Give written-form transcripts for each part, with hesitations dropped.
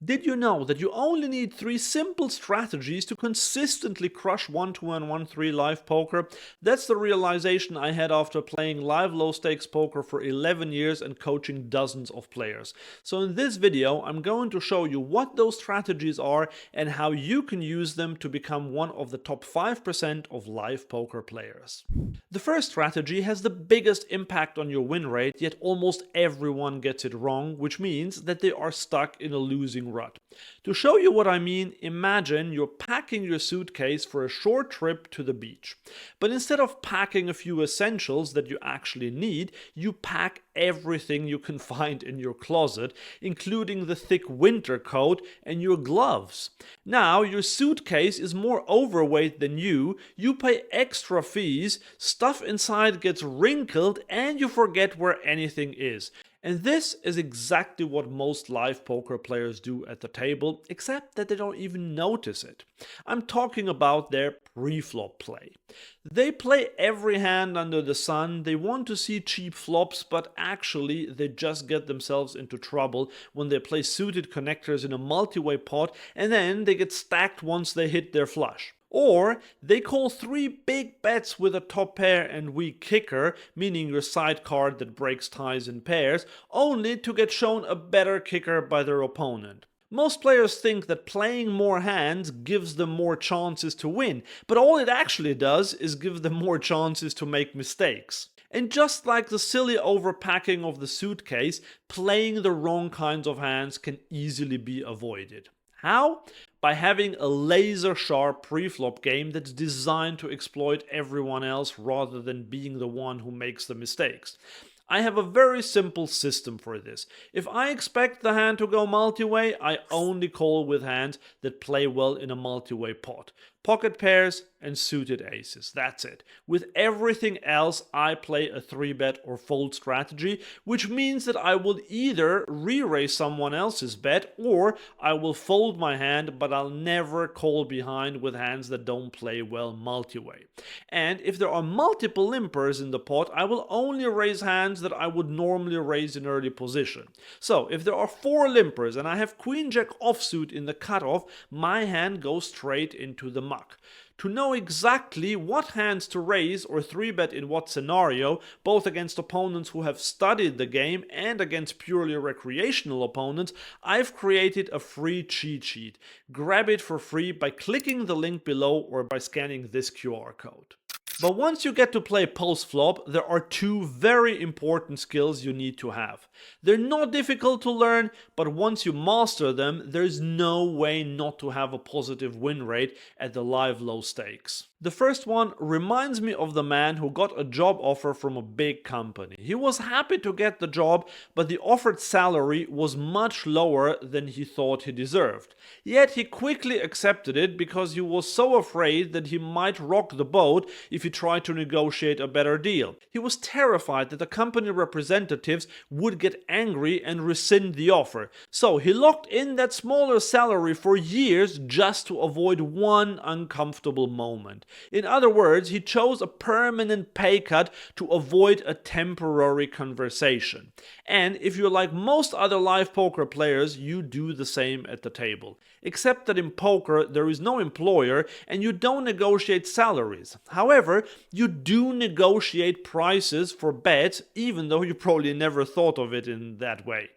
Did you know that you only need 3 simple strategies to consistently crush 1-2 and 1-3 live poker? That's the realization I had after playing live low stakes poker for 11 years and coaching dozens of players. So in this video, I'm going to show you what those strategies are and how you can use them to become one of the top 5% of live poker players. The first strategy has the biggest impact on your win rate, yet almost everyone gets it wrong, which means that they are stuck in a losing rut. To show you what I mean, imagine you're packing your suitcase for a short trip to the beach. But instead of packing a few essentials that you actually need, you pack everything you can find in your closet, including the thick winter coat and your gloves. Now, your suitcase is more overweight than you pay extra fees, stuff inside gets wrinkled, and you forget where anything is. And this is exactly what most live poker players do at the table, except that they don't even notice it. I'm talking about their pre-flop play. They play every hand under the sun, they want to see cheap flops, but actually they just get themselves into trouble when they play suited connectors in a multi-way pot and then they get stacked once they hit their flush. Or they call 3 big bets with a top pair and weak kicker, meaning your side card that breaks ties in pairs, only to get shown a better kicker by their opponent. Most players think that playing more hands gives them more chances to win, but all it actually does is give them more chances to make mistakes. And just like the silly overpacking of the suitcase, playing the wrong kinds of hands can easily be avoided. How? By having a laser-sharp pre-flop game that's designed to exploit everyone else rather than being the one who makes the mistakes. I have a very simple system for this. If I expect the hand to go multi-way, I only call with hands that play well in a multi-way pot. Pocket pairs and suited aces, that's it. With everything else, I play a 3-bet or fold strategy, which means that I will either re-raise someone else's bet or I will fold my hand, but I'll never call behind with hands that don't play well multi-way. And if there are multiple limpers in the pot, I will only raise hands that I would normally raise in early position. So if there are 4 limpers and I have Queen Jack offsuit in the cutoff, my hand goes straight into the muck. To know exactly what hands to raise or 3-bet in what scenario, both against opponents who have studied the game and against purely recreational opponents, I've created a free cheat sheet. Grab it for free by clicking the link below or by scanning this QR code. But once you get to play post-flop, there are 2 very important skills you need to have. They're not difficult to learn, but once you master them, there's no way not to have a positive win rate at the live low stakes. The first one reminds me of the man who got a job offer from a big company. He was happy to get the job, but the offered salary was much lower than he thought he deserved. Yet he quickly accepted it because he was so afraid that he might rock the boat if he tried to negotiate a better deal. He was terrified that the company representatives would get angry and rescind the offer. So he locked in that smaller salary for years just to avoid one uncomfortable moment. In other words, he chose a permanent pay cut to avoid a temporary conversation. And if you're like most other live poker players, you do the same at the table. Except that in poker, there is no employer and you don't negotiate salaries. However, you do negotiate prices for bets, even though you probably never thought of it in that way.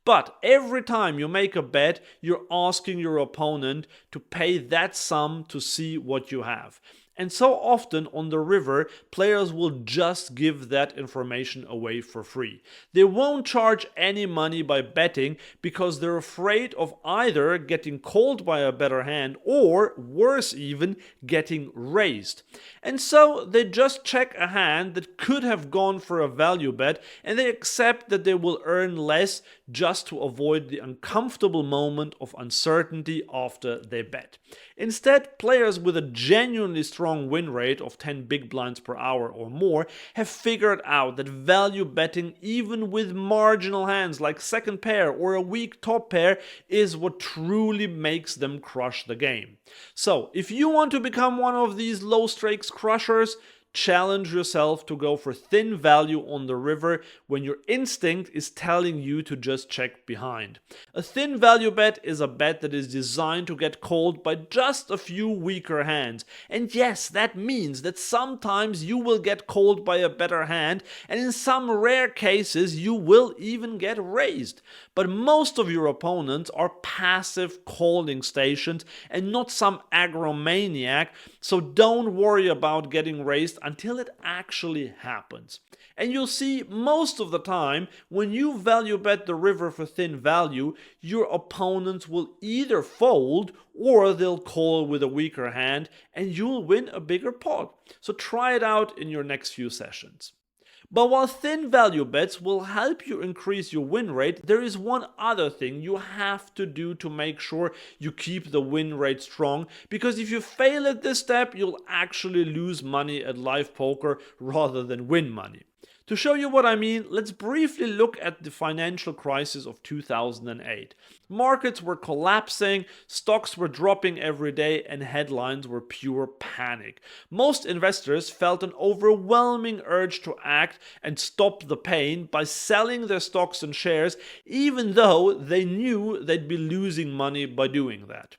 But every time you make a bet, you're asking your opponent to pay that sum to see what you have. And so often on the river, players will just give that information away for free. They won't charge any money by betting because they're afraid of either getting called by a better hand or, worse even, getting raised. And so they just check a hand that could have gone for a value bet and they accept that they will earn less just to avoid the uncomfortable moment of uncertainty after they bet. Instead, players with a genuinely strong win rate of 10 big blinds per hour or more have figured out that value betting, even with marginal hands like second pair or a weak top pair, is what truly makes them crush the game. So, if you want to become one of these low stakes crushers, challenge yourself to go for thin value on the river when your instinct is telling you to just check behind. A thin value bet is a bet that is designed to get called by just a few weaker hands. And yes, that means that sometimes you will get called by a better hand, and in some rare cases you will even get raised. But most of your opponents are passive calling stations and not some agromaniac, so don't worry about getting raised until it actually happens. And you'll see most of the time when you value bet the river for thin value, your opponents will either fold or they'll call with a weaker hand and you'll win a bigger pot. So try it out in your next few sessions. But while thin value bets will help you increase your win rate, there is one other thing you have to do to make sure you keep the win rate strong, because if you fail at this step, you'll actually lose money at live poker rather than win money. To show you what I mean, let's briefly look at the financial crisis of 2008. Markets were collapsing, stocks were dropping every day, and headlines were pure panic. Most investors felt an overwhelming urge to act and stop the pain by selling their stocks and shares, even though they knew they'd be losing money by doing that.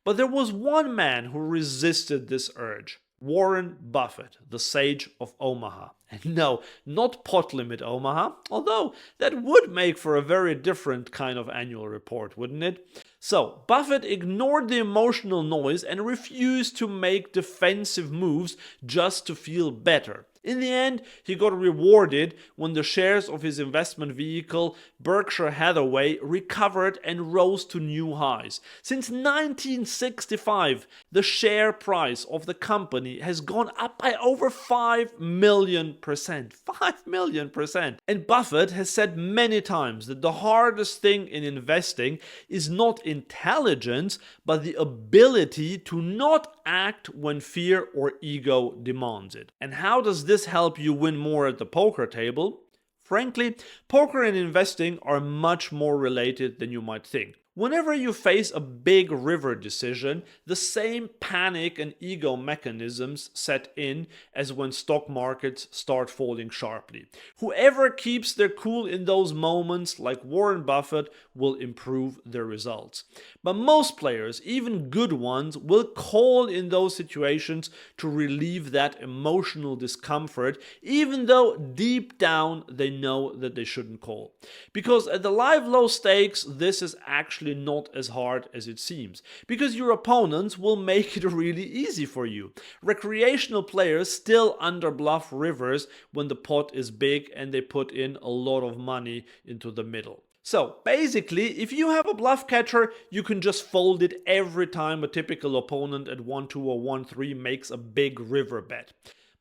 But there was one man who resisted this urge. Warren Buffett, the sage of Omaha. And no, not pot limit Omaha, although that would make for a very different kind of annual report, wouldn't it? So, Buffett ignored the emotional noise and refused to make defensive moves just to feel better. In the end, he got rewarded when the shares of his investment vehicle, Berkshire Hathaway, recovered and rose to new highs. Since 1965, the share price of the company has gone up by over 5 million%. 5 million%. And Buffett has said many times that the hardest thing in investing is not intelligence, but the ability to not act when fear or ego demands it. And how does this help you win more at the poker table? Frankly, poker and investing are much more related than you might think. Whenever you face a big river decision, the same panic and ego mechanisms set in as when stock markets start falling sharply. Whoever keeps their cool in those moments, like Warren Buffett, will improve their results. But most players, even good ones, will call in those situations to relieve that emotional discomfort, even though deep down they know that they shouldn't call. Because at the live low stakes, this is actually not as hard as it seems, because your opponents will make it really easy for you. Recreational players still underbluff rivers when the pot is big and they put in a lot of money into the middle. So basically, if you have a bluff catcher, you can just fold it every time a typical opponent at 1-2 or 1-3 makes a big river bet.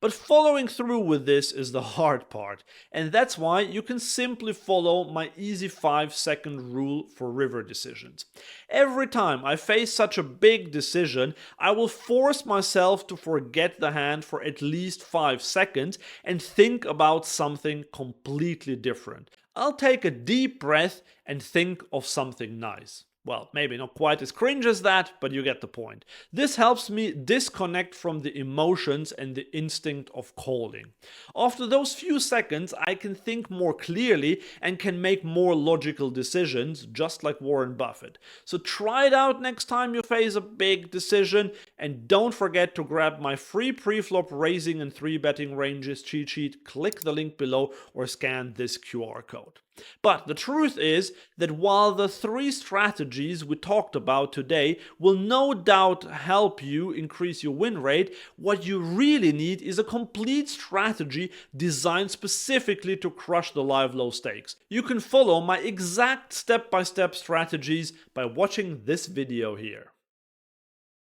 But following through with this is the hard part, and that's why you can simply follow my easy 5-second rule for river decisions. Every time I face such a big decision, I will force myself to forget the hand for at least 5 seconds and think about something completely different. I'll take a deep breath and think of something nice. Well, maybe not quite as cringe as that, but you get the point. This helps me disconnect from the emotions and the instinct of calling. After those few seconds, I can think more clearly and can make more logical decisions, just like Warren Buffett. So try it out next time you face a big decision, and don't forget to grab my free pre-flop raising and 3-betting ranges cheat sheet. Click the link below or scan this QR code. But the truth is that while the 3 strategies we talked about today will no doubt help you increase your win rate, what you really need is a complete strategy designed specifically to crush the live low stakes. You can follow my exact step-by-step strategies by watching this video here.